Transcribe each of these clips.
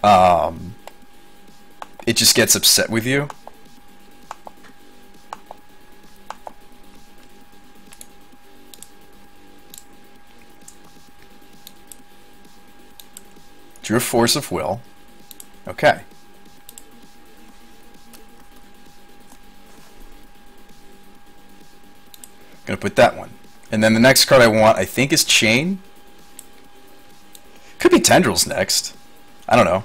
it just gets upset with you. Drew a Force of Will. Okay. Gonna put that one. And then the next card I want, I think, is Chain. Could be Tendrils next. I don't know.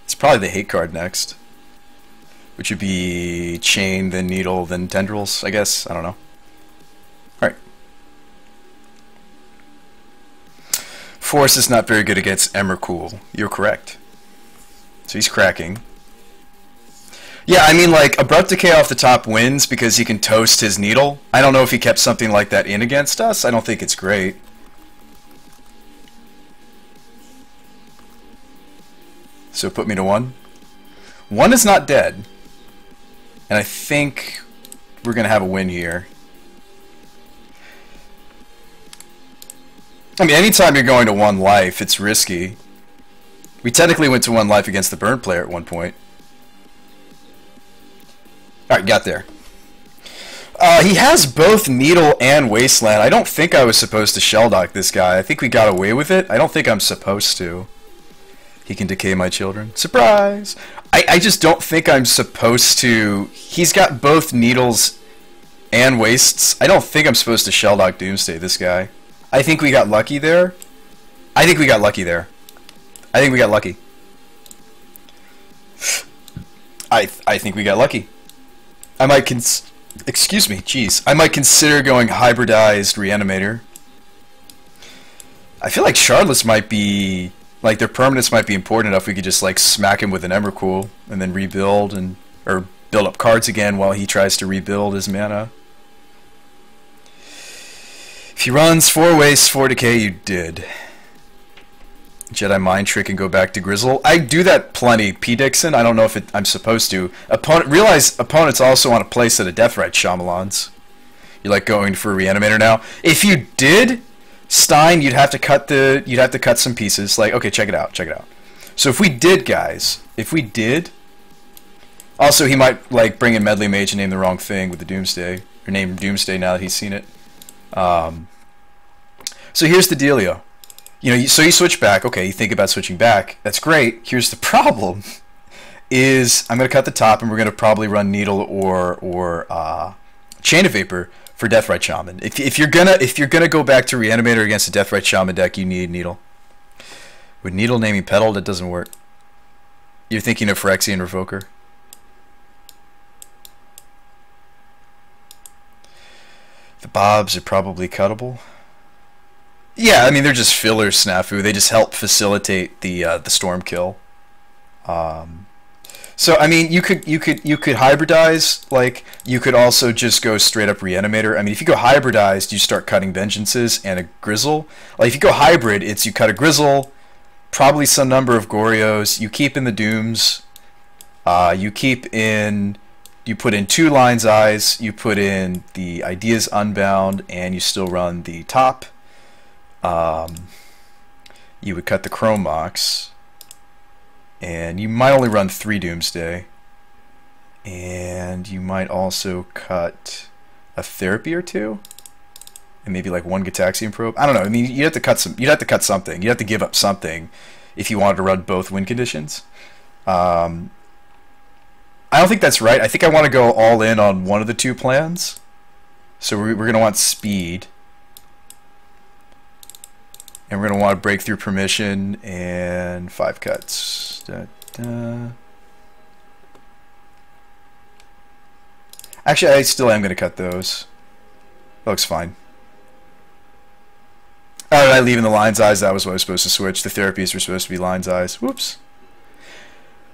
It's probably the Hate card next. Which would be Chain, then Needle, then Tendrils, I guess. I don't know. Alright. Force is not very good against Emrakul. You're correct. So he's cracking. Yeah, I mean, like, Abrupt Decay off the top wins because he can toast his Needle. I don't know if he kept something like that in against us. I don't think it's great. So put me to 1. 1 is not dead. And I think we're going to have a win here. I mean, anytime you're going to 1 life, it's risky. We technically went to 1 life against the Burn player at one point. Alright, got there. He has both Needle and Wasteland. I don't think I was supposed to Shelldock this guy. I think we got away with it. I don't think I'm supposed to. He can decay my children. Surprise! I just don't think I'm supposed to. He's got both Needles and Wastes. I don't think I'm supposed to Shelldock Doomsday this guy. I think we got lucky there. I think we got lucky there. I think we got lucky. I think we got lucky. I might excuse me, jeez. I might consider going Hybridized Reanimator. I feel like Shardless might be, like, their permanence might be important enough we could just, like, smack him with an Emrakul and then rebuild or build up cards again while he tries to rebuild his mana. If he runs 4 Wastes, 4 Decay, you did. Jedi Mind Trick and go back to Grizzle. I do that plenty. P. Dixon, I don't know if I'm supposed to. Realize opponents also want to play set of Deathrite Shyamalan's. You're like going for a Reanimator now. If you did, Stein, you'd have to cut some pieces. Like, okay, check it out. So if we did, guys, also he might like bring in Medley Mage and name the wrong thing with the Doomsday, or name Doomsday now that he's seen it. So here's the dealio. You know, so you switch back. Okay, you think about switching back. That's great. Here's the problem: is I'm going to cut the top, and we're going to probably run Needle or Chain of Vapor for Deathrite Shaman. If you're gonna go back to Reanimator against a Deathrite Shaman deck, you need Needle. With Needle naming Petal, that doesn't work. You're thinking of Phyrexian Revoker. The Bobs are probably cuttable. Yeah, I mean they're just filler snafu. They just help facilitate the storm kill. So I mean you could hybridize. Like you could also just go straight up Reanimator. I mean if you go hybridized, you start cutting Vengeances and a Grizzle. Like if you go hybrid, it's you cut a Grizzle, probably some number of Gorios. You keep in the Dooms. You put in 2 Lion's Eyes. You put in the Ideas Unbound, and you still run the top. You would cut the Chrome Mox, and you might only run 3 Doomsday, and you might also cut a Therapy or 2, and maybe like 1 Gitaxian Probe. I don't know. I mean, you'd have to cut something. You'd have to give up something if you wanted to run both win conditions. I don't think that's right. I think I want to go all in on one of the 2 plans. So we're going to want speed. And we're going to want Breakthrough Permission and 5 cuts. Actually, I still am going to cut those. That looks fine. Oh, did I leave in the Lion's Eyes? That was what I was supposed to switch. The Therapies were supposed to be Lion's Eyes. Whoops.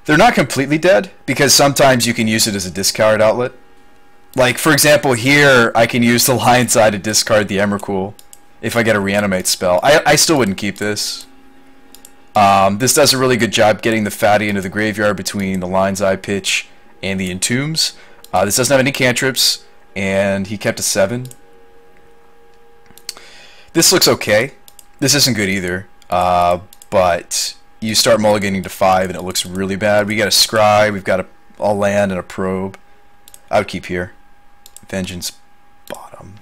They're not completely dead, because sometimes you can use it as a discard outlet. Like, for example, here, I can use the Lion's Eye to discard the Emrakul. If I get a Reanimate spell. I still wouldn't keep this. This does a really good job getting the fatty into the graveyard between the Lion's Eye pitch and the Entombs. This doesn't have any cantrips, and he kept a 7. This looks okay. This isn't good either. But you start mulliganing to 5 and it looks really bad. We got a scry, we've got a land and a probe. I would keep here. Vengeance bottom.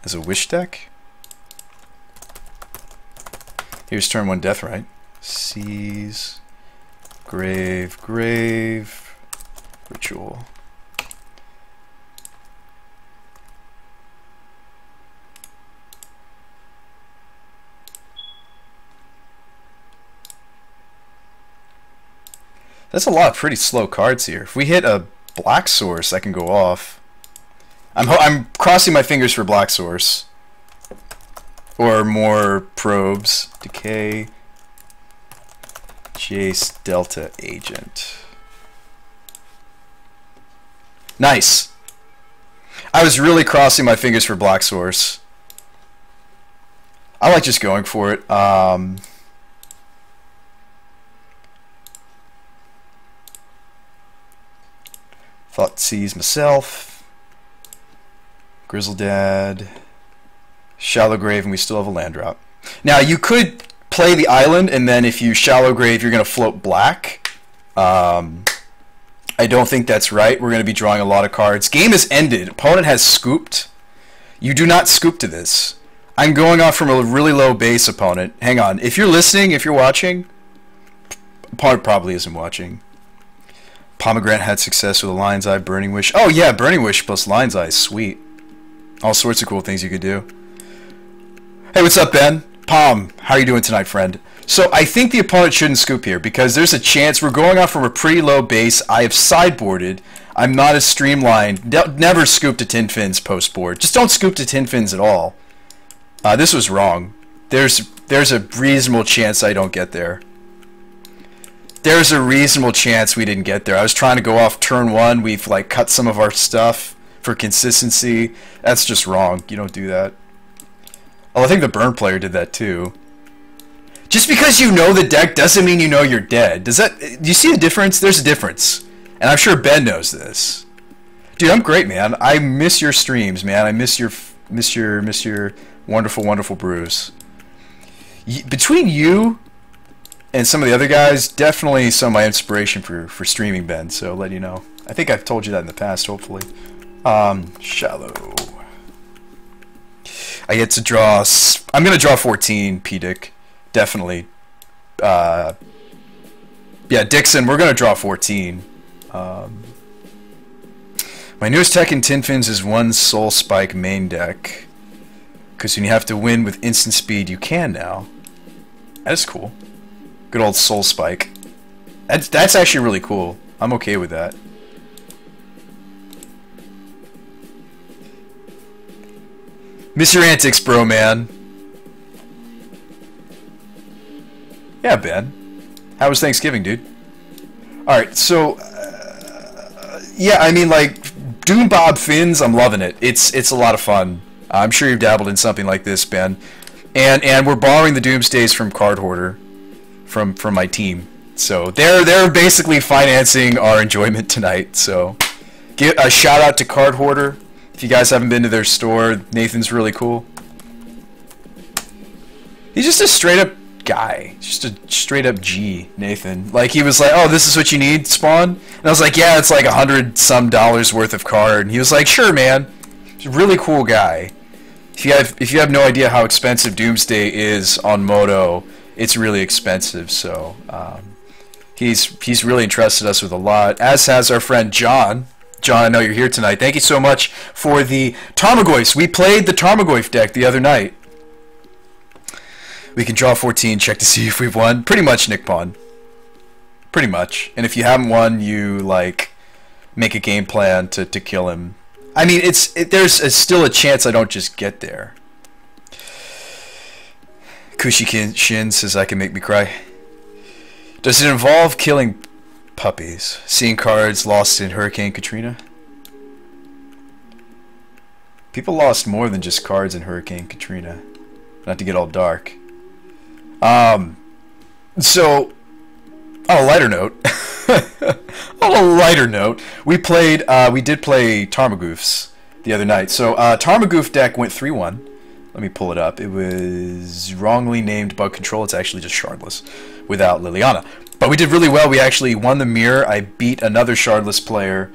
As a wish deck. Here's turn 1 death, right? Seize, grave, grave, ritual. That's a lot of pretty slow cards here. If we hit a black source, I can go off. I'm crossing my fingers for black source. Or more probes. Decay. Jace Delta Agent. Nice. I was really crossing my fingers for black source. I like just going for it. Thoughtseize myself. Grizzle Dad. Shallow Grave, and we still have a land drop. Now, you could play the island, and then if you Shallow Grave, you're going to float black. I don't think that's right. We're going to be drawing a lot of cards. Game is ended. Opponent has scooped. You do not scoop to this. I'm going off from a really low base opponent. Hang on. If you're listening, if you're watching, opponent probably isn't watching. Pomegranate had success with a Lion's Eye, Burning Wish. Oh yeah, Burning Wish plus Lion's Eye is sweet. All sorts of cool things you could do. Hey, what's up, Ben? Pom, how are you doing tonight, friend? So I think the opponent shouldn't scoop here because there's a chance we're going off from a pretty low base. I have sideboarded. I'm not as streamlined. Never scoop to tin fins post board. Just don't scoop to tin fins at all. This was wrong. There's a reasonable chance I don't get there. There's a reasonable chance we didn't get there. I was trying to go off turn 1. We've like cut some of our stuff for consistency. That's just wrong. You don't do that. Oh, I think the burn player did that too. Just because you know the deck doesn't mean you know you're dead. Does that? Do you see the difference? There's a difference, and I'm sure Ben knows this. Dude, I'm great, man. I miss your streams, man. I miss your wonderful brews. Between you and some of the other guys, definitely some of my inspiration for streaming, Ben. So I'll let you know. I think I've told you that in the past, hopefully. Shallow. I get to draw. I'm gonna draw 14, P-Dick. Definitely. Yeah, Dixon, we're gonna draw 14. My newest tech in Tin Fins is 1 Soul Spike main deck. Because when you have to win with instant speed, you can now. That is cool. Good old Soul Spike. That's actually really cool. I'm okay with that. Miss your antics, bro, man. Yeah, Ben. How was Thanksgiving, dude? Alright, so... yeah, I mean, like, Doom Bob Fins, I'm loving it. It's a lot of fun. I'm sure you've dabbled in something like this, Ben. And we're borrowing the Doomsdays from Card Hoarder. From my team. So, they're basically financing our enjoyment tonight, so... Give a shout out to Card Hoarder. If you guys haven't been to their store, Nathan's really cool. He's just a straight up guy. Just a straight up G, Nathan. Like, he was like, oh, this is what you need, Spawn? And I was like, yeah, it's like $100 some worth of card. And he was like, sure, man. He's a really cool guy. If you have no idea how expensive Doomsday is on Moto, it's really expensive. So, he's really entrusted us with a lot, as has our friend John. John, I know you're here tonight. Thank you so much for the Tarmogoyfs. We played the Tarmogoyf deck the other night. We can draw 14, check to see if we've won. Pretty much, Nick Pawn. Pretty much. And if you haven't won, you, like, make a game plan to kill him. I mean, there's still a chance I don't just get there. Kushi Shin says I can make me cry. Does it involve killing puppies? Seeing cards lost in Hurricane Katrina? People lost more than just cards in Hurricane Katrina. Not to get all dark. So, on a lighter note, we did play Tarmogoyfs the other night. So Tarmagoof deck went 3-1. Let me pull it up. It was wrongly named Bug Control. It's actually just Shardless without Liliana. But we did really well. We actually won the mirror. I beat another Shardless player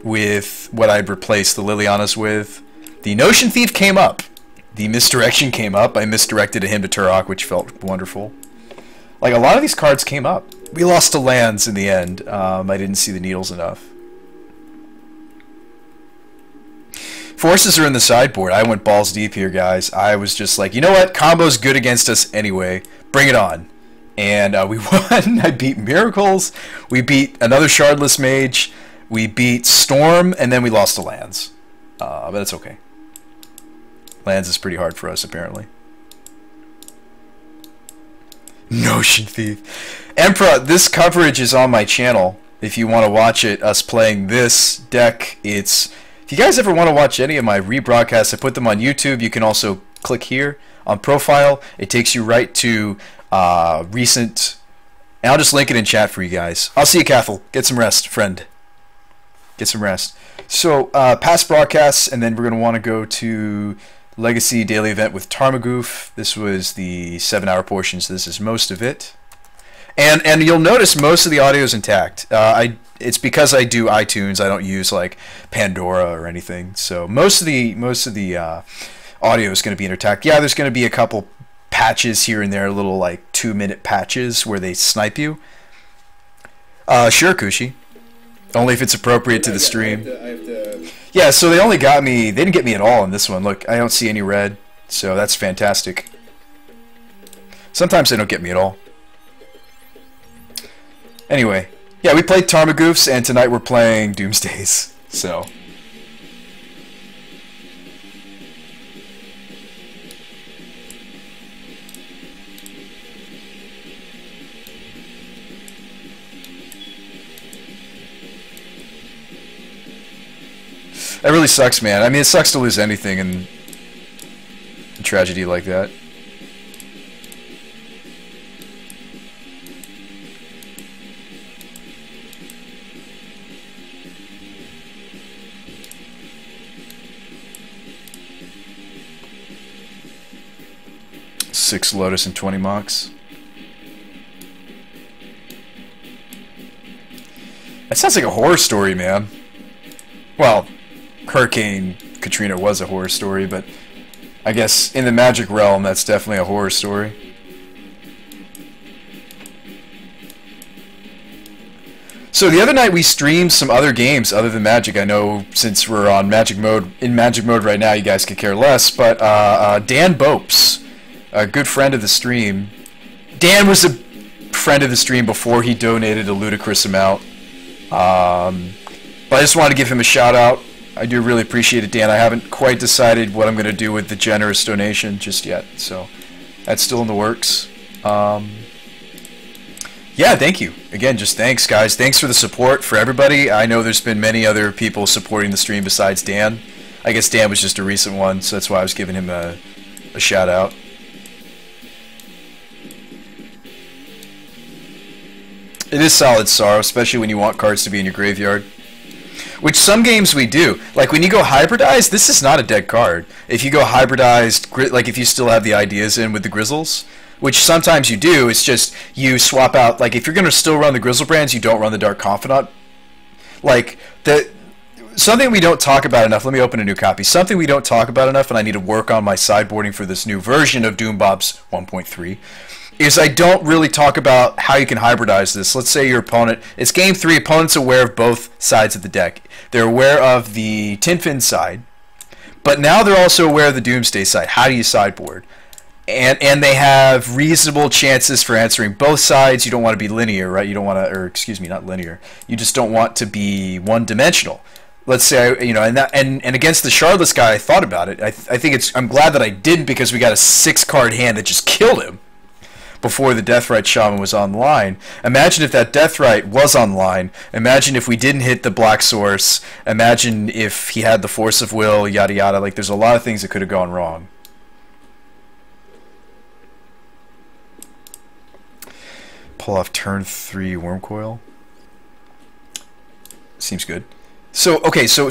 with what I'd replaced the Lilianas with. The Notion Thief came up. The Misdirection came up. I misdirected him to Turok, which felt wonderful. Like, a lot of these cards came up. We lost to lands in the end. I didn't see the needles enough. Forces are in the sideboard. I went balls deep here, guys. I was just like, you know what? Combo's good against us anyway. Bring it on. And we won. I beat Miracles. We beat another Shardless Mage. We beat Storm. And then we lost to lands. But that's okay. Lands is pretty hard for us, apparently. Notion Thief. Emperor, this coverage is on my channel. If you want to watch it, us playing this deck, it's... If you guys ever want to watch any of my rebroadcasts, I put them on YouTube. You can also click here on profile. It takes you right to recent... And I'll just link it in chat for you guys. I'll see you, Cathal. Get some rest, friend. Get some rest. So, past broadcasts, and then we're going to want to go to Legacy Daily Event with Tarmagoof. This was the 7-hour portion, so this is most of it. And you'll notice most of the audio is intact. It's because I do iTunes. I don't use like Pandora or anything. So most of the audio is going to be intact. Yeah, there's going to be a couple patches here and there, little like 2-minute patches where they snipe you. Sure, Kushi. Only if it's appropriate to the stream. Yeah, so they only got me. They didn't get me at all in this one. Look, I don't see any red, so that's fantastic. Sometimes they don't get me at all. Anyway, yeah, we played Tarmagoofs, and tonight we're playing Doomsdays, so... That really sucks, man. I mean, it sucks to lose anything in a tragedy like that. Six Lotus and 20 Mox. That sounds like a horror story, man. Well, Hurricane Katrina was a horror story, but I guess in the Magic realm, that's definitely a horror story. So the other night we streamed some other games other than Magic. I know since we're on Magic mode, in Magic mode right now, you guys could care less, but Dan Bopes, a good friend of the stream. Dan was a friend of the stream before he donated a ludicrous amount. But I just wanted to give him a shout out. I do really appreciate it, Dan. I haven't quite decided what I'm going to do with the generous donation just yet, so that's still in the works. Yeah, thank you. Again, just thanks, guys. Thanks for the support for everybody. I know there's been many other people supporting the stream besides Dan. I guess Dan was just a recent one, so that's why I was giving him a shout out. It is solid sorrow, especially when you want cards to be in your graveyard. Which some games we do. Like when you go hybridized, this is not a dead card. If you go hybridized, like if you still have the ideas in with the Grizzles, which sometimes you do, it's just you swap out, like if you're going to still run the Grizzlebrands, you don't run the Dark Confidant. Like, something we don't talk about enough, let me open a new copy. Something we don't talk about enough, and I need to work on my sideboarding for this new version of Doom Bob's 1.3, is I don't really talk about how you can hybridize this. Let's say your opponent, it's game 3, opponent's aware of both sides of the deck. They're aware of the Tinfin side, but now they're also aware of the Doomsday side. How do you sideboard? And they have reasonable chances for answering both sides. You don't want to be linear, right? You don't want to, or excuse me, not linear. You just don't want to be one-dimensional. Let's say, you know, and against the Shardless guy, I thought about it. I think I'm glad that I didn't, because we got a 6-card hand that just killed him before the Deathrite Shaman was online. Imagine if that Deathrite was online. Imagine if we didn't hit the Black Source. Imagine if he had the Force of Will, yada yada. Like, there's a lot of things that could have gone wrong. Pull off turn 3 Worm Coil. Seems good. So, okay, so